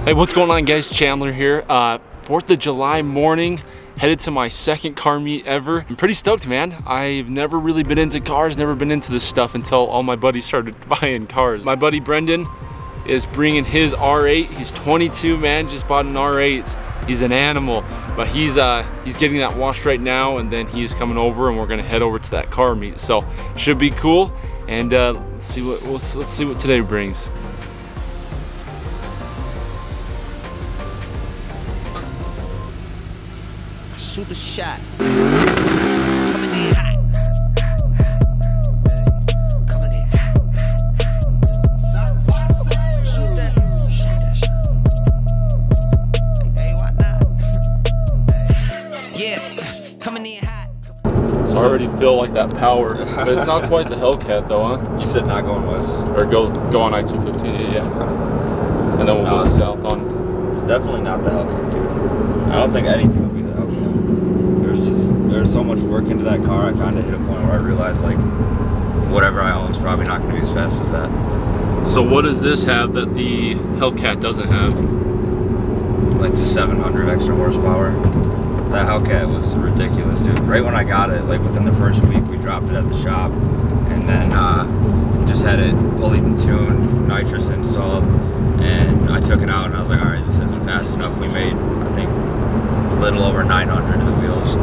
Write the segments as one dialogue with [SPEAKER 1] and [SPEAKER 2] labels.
[SPEAKER 1] Hey, what's going on, guys? Chandler here. 4th of July morning, headed to my second car meet ever. I'm pretty stoked, man. I've never really been into cars, never been into this stuff until all my buddies started buying cars. My buddy Brendan is bringing his R8. He's 22, man, just bought an R8. He's an animal, but he's getting that washed right now, and then he's coming over and we're gonna head over to that car meet. So should be cool, and let's see what today brings.
[SPEAKER 2] Shoot a shot. Coming in hot. Coming in hot. Shoot that. Hey, why not? Yeah, coming in hot.
[SPEAKER 1] So I already feel like that power, but it's not quite the Hellcat though, huh?
[SPEAKER 3] You said not going west?
[SPEAKER 1] Or go on I-215, yeah. And then we'll go south on.
[SPEAKER 3] It's definitely not the Hellcat, dude. I don't think anything will be the Hellcat. There's so much work into that car. I kind of hit a point where I realized like whatever I own is probably not going to be as fast as that.
[SPEAKER 1] So what does this have that the Hellcat doesn't have?
[SPEAKER 3] Like 700 extra horsepower. That Hellcat was ridiculous, dude. Right when I got it, like within the first week, we dropped it at the shop, and then just had it pulleyed and tuned, nitrous installed, and I took it out and I was like, all right, this isn't fast enough. We made, I think, a little over 900 of the wheels,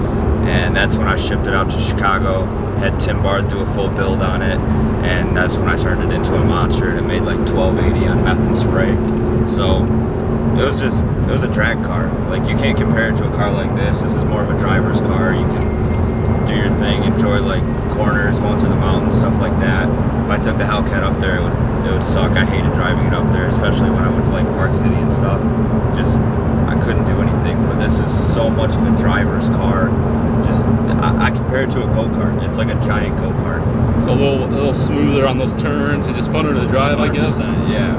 [SPEAKER 3] and that's when I shipped it out to Chicago, had Tim Bard do a full build on it, and that's when I turned it into a monster, and it made like 1280 on meth and spray. So it was a drag car. Like, you can't compare it to a car like this. This is more of a driver's car. You can do your thing, enjoy like corners, going through the mountains, stuff like that. If I took the Hellcat up there, it would suck. I hated driving it up there, especially when I went to like Park City and stuff. I couldn't do anything. But this is so much of a driver's car. I compare it to a go-kart. It's like a giant go-kart.
[SPEAKER 1] It's a little smoother on those turns and just funner to drive, I guess.
[SPEAKER 3] Yeah.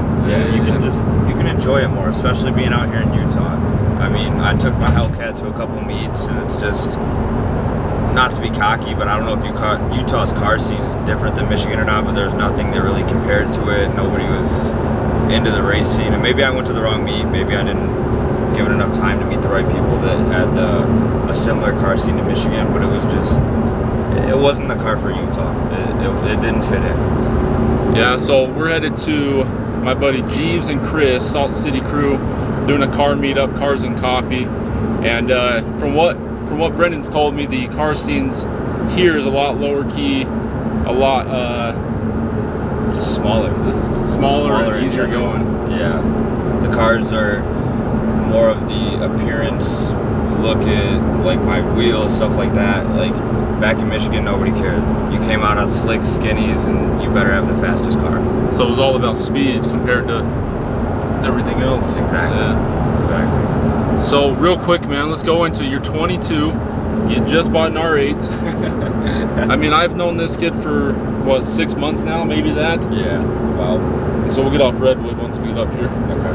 [SPEAKER 3] You can enjoy it more, especially being out here in Utah. I mean, I took my Hellcat to a couple meets, and it's just, not to be cocky, but I don't know if Utah's car scene is different than Michigan or not, but there's nothing that really compared to it. Nobody was into the race scene, and maybe I went to the wrong meet. Maybe I didn't give it enough time to meet the right people that had a similar car scene to Michigan, but it wasn't the car for Utah. It didn't fit in.
[SPEAKER 1] Yeah, so we're headed to my buddy Jeeves and Chris, Salt City crew, doing a car meetup, Cars and Coffee. And from what Brendan's told me, the car scenes here is a lot lower key, a lot
[SPEAKER 3] just smaller
[SPEAKER 1] and easier going.
[SPEAKER 3] Yeah, the cars are more of the appearance, look at like my wheels, stuff like that. Like back in Michigan, nobody cared. You came out on slick skinnies and you better have the fastest car.
[SPEAKER 1] So it was all about speed compared to everything else.
[SPEAKER 3] Exactly.
[SPEAKER 1] Yeah.
[SPEAKER 3] Exactly.
[SPEAKER 1] So real quick, man, let's go into, you're 22, you just bought an R8. I mean, I've known this kid for, what, 6 months now, maybe that?
[SPEAKER 3] Yeah, wow.
[SPEAKER 1] So we'll get off Redwood once we get up here.
[SPEAKER 3] Okay.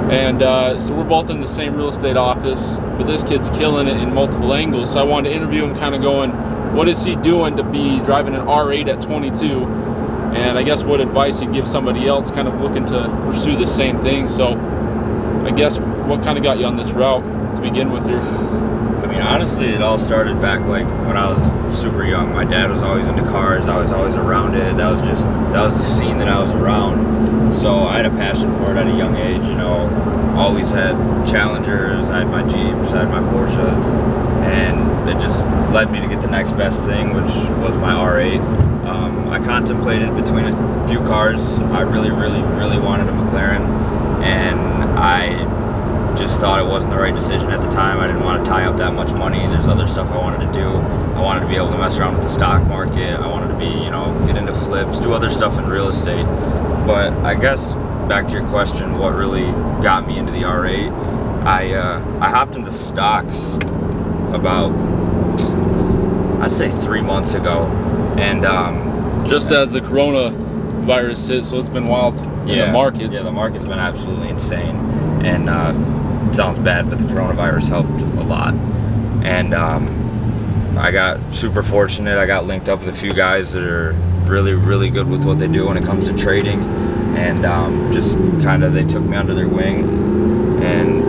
[SPEAKER 1] And so we're both in the same real estate office, but this kid's killing it in multiple angles. So I wanted to interview him, kind of going, what is he doing to be driving an R8 at 22? And I guess what advice he'd give somebody else kind of looking to pursue the same thing. So I guess what kind of got you on this route to begin with here?
[SPEAKER 3] I mean, honestly, it all started back like when I was super young. My dad was always into cars. I was always around it. That was the scene that I was around. So I had a passion for it at a young age, you know. Always had Challengers, I had my Jeeps, I had my Porsches, and it just led me to get the next best thing, which was my R8. I contemplated between a few cars. I really, really, really wanted a McLaren, and I just thought it wasn't the right decision at the time. I didn't want to tie up that much money. There's other stuff I wanted to do. I wanted to be able to mess around with the stock market. I wanted to be, you know, get into flips, do other stuff in real estate. But I guess back to your question, what really got me into the R8? I hopped into stocks about, I'd say 3 months ago, and
[SPEAKER 1] just as the coronavirus hit, so it's been wild in the markets.
[SPEAKER 3] Yeah, the market's been absolutely insane, and it sounds bad, but the coronavirus helped a lot. And I got super fortunate. I got linked up with a few guys that are really, really good with what they do when it comes to trading, and just kind of they took me under their wing, and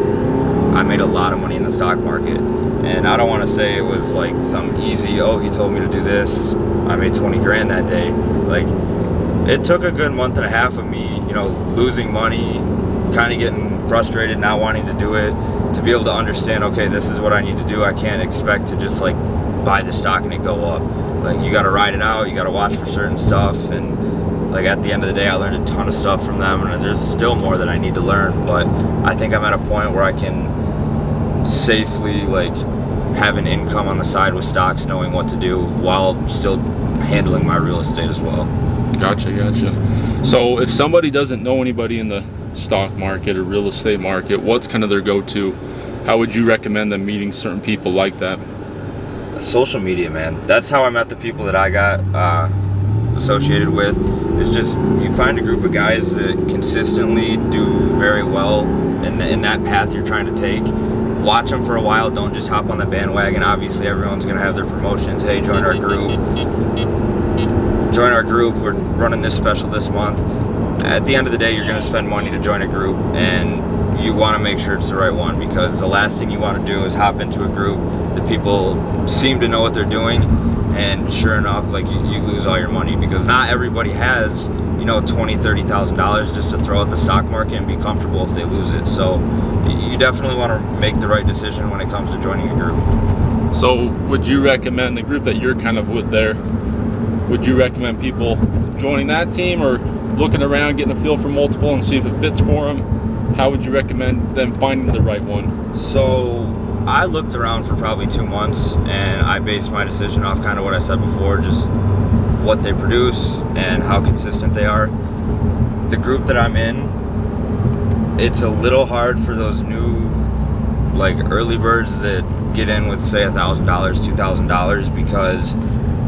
[SPEAKER 3] I made a lot of money in the stock market. And I don't want to say it was like some easy, oh, he told me to do this, I made 20 grand that day. Like, it took a good month and a half of me, you know, losing money, kind of getting frustrated, not wanting to do it, to be able to understand, okay, this is what I need to do. I can't expect to just like buy the stock and it go up. Like, you got to ride it out, you got to watch for certain stuff. And like, at the end of the day, I learned a ton of stuff from them, and there's still more that I need to learn. But I think I'm at a point where I can safely like have an income on the side with stocks, knowing what to do while still handling my real estate as well.
[SPEAKER 1] Gotcha. So if somebody doesn't know anybody in the stock market or real estate market, what's kind of their go-to? How would you recommend them meeting certain people like that?
[SPEAKER 3] Social media, man. That's how I met the people that I got associated with. It's just, you find a group of guys that consistently do very well in that path you're trying to take. Watch them for a while. Don't just hop on the bandwagon. Obviously, everyone's going to have their promotions. Hey, join our group. Join our group. We're running this special this month. At the end of the day, you're going to spend money to join a group, and you want to make sure it's the right one, because the last thing you want to do is hop into a group that people seem to know what they're doing, and sure enough, like, you lose all your money, because not everybody has, you know, $20,000-$30,000 just to throw at the stock market and be comfortable if they lose it. So you definitely want to make the right decision when it comes to joining a group.
[SPEAKER 1] So would you recommend the group that you're kind of with there? Would you recommend people joining that team, or looking around, getting a feel for multiple and see if it fits for them? How would you recommend them finding the right one?
[SPEAKER 3] So I looked around for probably 2 months, and I based my decision off kind of what I said before, just what they produce and how consistent they are. The group that I'm in, it's a little hard for those new, like, early birds that get in with, say, $1,000, $2,000, because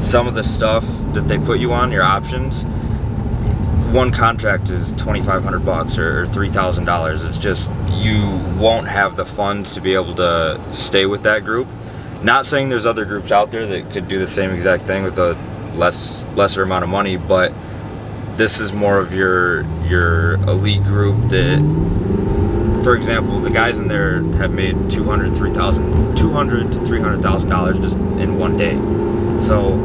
[SPEAKER 3] some of the stuff that they put you on, your options, one contract is $2,500 or $3,000. It's just, you won't have the funds to be able to stay with that group. Not saying there's other groups out there that could do the same exact thing with a lesser amount of money, but this is more of your elite group that, for example, the guys in there have made $200,000 to $300,000 just in one day. So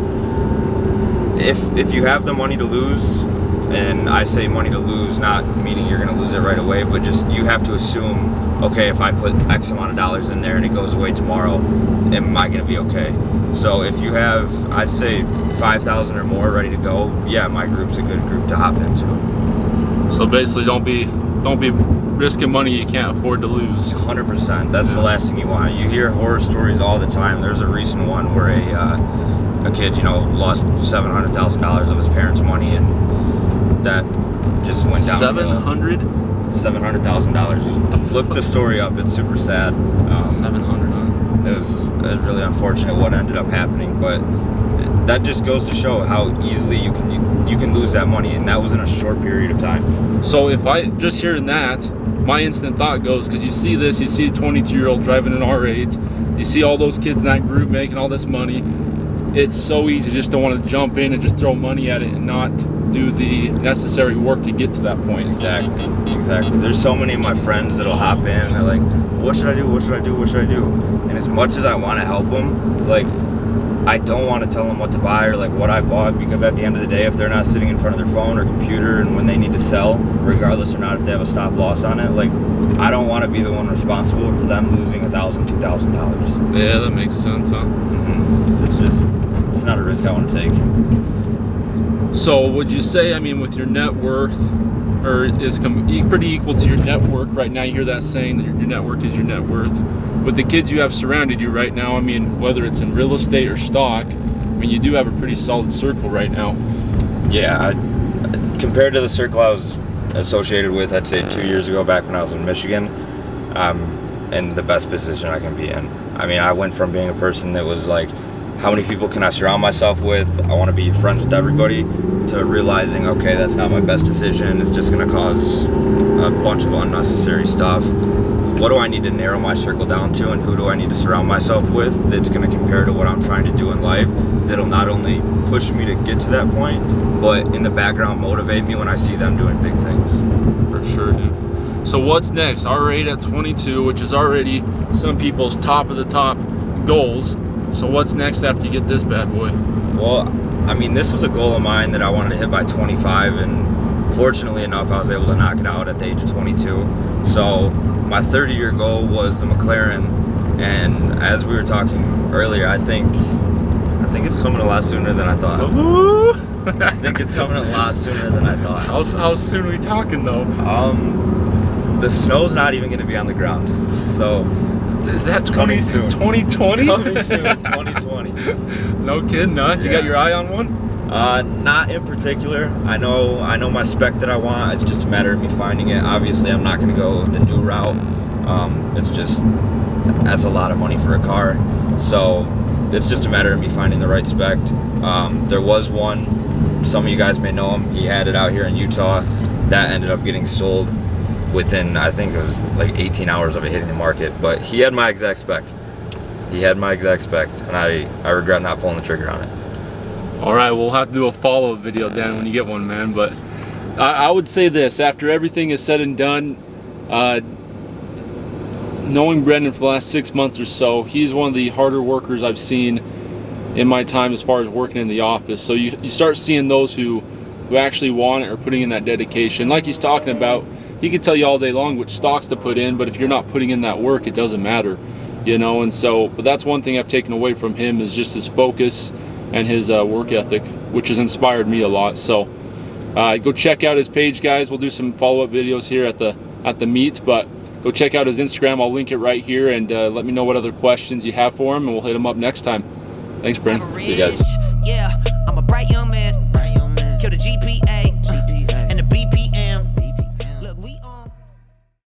[SPEAKER 3] if you have the money to lose, and I say money to lose, not meaning you're going to lose it right away, but just, you have to assume, okay, if I put X amount of dollars in there and it goes away tomorrow, am I going to be okay? So if you have, I'd say, 5,000 or more ready to go, yeah, my group's a good group to hop into.
[SPEAKER 1] So basically, don't be risking money you can't afford to lose.
[SPEAKER 3] 100%. That's the last thing you want. You hear horror stories all the time. There's a recent one where a kid, you know, lost $700,000 of his parents' money, and that just went down. $700,000. Look the story up. It's super sad.
[SPEAKER 1] 700.
[SPEAKER 3] It was really unfortunate what ended up happening, but that just goes to show how easily you can lose that money, and that was in a short period of time.
[SPEAKER 1] So if I just hearing that, my instant thought goes, because you see this, you see a 22-year-old driving an R8, you see all those kids in that group making all this money. It's so easy just to want to jump in and just throw money at it and not do the necessary work to get to that point.
[SPEAKER 3] Exactly. There's so many of my friends that'll hop in and they're like, what should I do? What should I do? What should I do? And as much as I want to help them, like, I don't want to tell them what to buy or like what I bought, because at the end of the day, if they're not sitting in front of their phone or computer, and when they need to sell, regardless or not if they have a stop loss on it, like, I don't want to be the one responsible for them losing $1,000, $2,000.
[SPEAKER 1] Yeah, that makes sense, huh?
[SPEAKER 3] Mm-hmm. It's not a risk I want to take.
[SPEAKER 1] So would you say, I mean, with your net worth, or is pretty equal to your network right now? You hear that saying that your network is your net worth. With the kids you have surrounded you right now, I mean, whether it's in real estate or stock, I mean, you do have a pretty solid circle right now.
[SPEAKER 3] Yeah, compared to the circle I was associated with, I'd say 2 years ago, back when I was in Michigan, I'm in the best position I can be in. I mean, I went from being a person that was like, how many people can I surround myself with? I want to be friends with everybody, to realizing, okay, that's not my best decision. It's just going to cause a bunch of unnecessary stuff. what do I need to narrow my circle down to, and who do I need to surround myself with that's going to compare to what I'm trying to do in life, that'll not only push me to get to that point, but in the background motivate me when I see them doing big things.
[SPEAKER 1] For sure, dude. So what's next? R8 at 22, which is already some people's top of the top goals. So what's next after you get this bad boy?
[SPEAKER 3] Well, I mean, this was a goal of mine that I wanted to hit by 25, and fortunately enough, I was able to knock it out at the age of 22. So my 30-year goal was the McLaren, and as we were talking earlier, I think it's coming a lot sooner than I thought. I think it's coming a lot sooner than I thought.
[SPEAKER 1] How soon are we talking though?
[SPEAKER 3] The snow's not even going to be on the ground, so
[SPEAKER 1] is that
[SPEAKER 3] coming soon.
[SPEAKER 1] 2020?
[SPEAKER 3] Coming soon, 2020.
[SPEAKER 1] No kidding, huh? You got your eye on one?
[SPEAKER 3] Not in particular. I know my spec that I want. It's just a matter of me finding it. Obviously, I'm not going to go the new route. It's just, that's a lot of money for a car. So it's just a matter of me finding the right spec. There was one, some of you guys may know him. He had it out here in Utah. That ended up getting sold within, I think it was like 18 hours of it hitting the market. But he had my exact spec. And I regret not pulling the trigger on it.
[SPEAKER 1] All right, we'll have to do a follow-up video then when you get one, man. But I would say this, after everything is said and done, knowing Brendan for the last 6 months or so, he's one of the harder workers I've seen in my time as far as working in the office. So you start seeing those who actually want it or putting in that dedication. Like he's talking about, he can tell you all day long which stocks to put in, but if you're not putting in that work, it doesn't matter, you know. And so, but that's one thing I've taken away from him, is just his focus and his work ethic, which has inspired me a lot. So go check out his page, guys. We'll do some follow-up videos here at the meets, but go check out his Instagram. I'll link it right here, and let me know what other questions you have for him, and we'll hit him up next time. Thanks, Brent.
[SPEAKER 3] See you guys.
[SPEAKER 2] Yeah.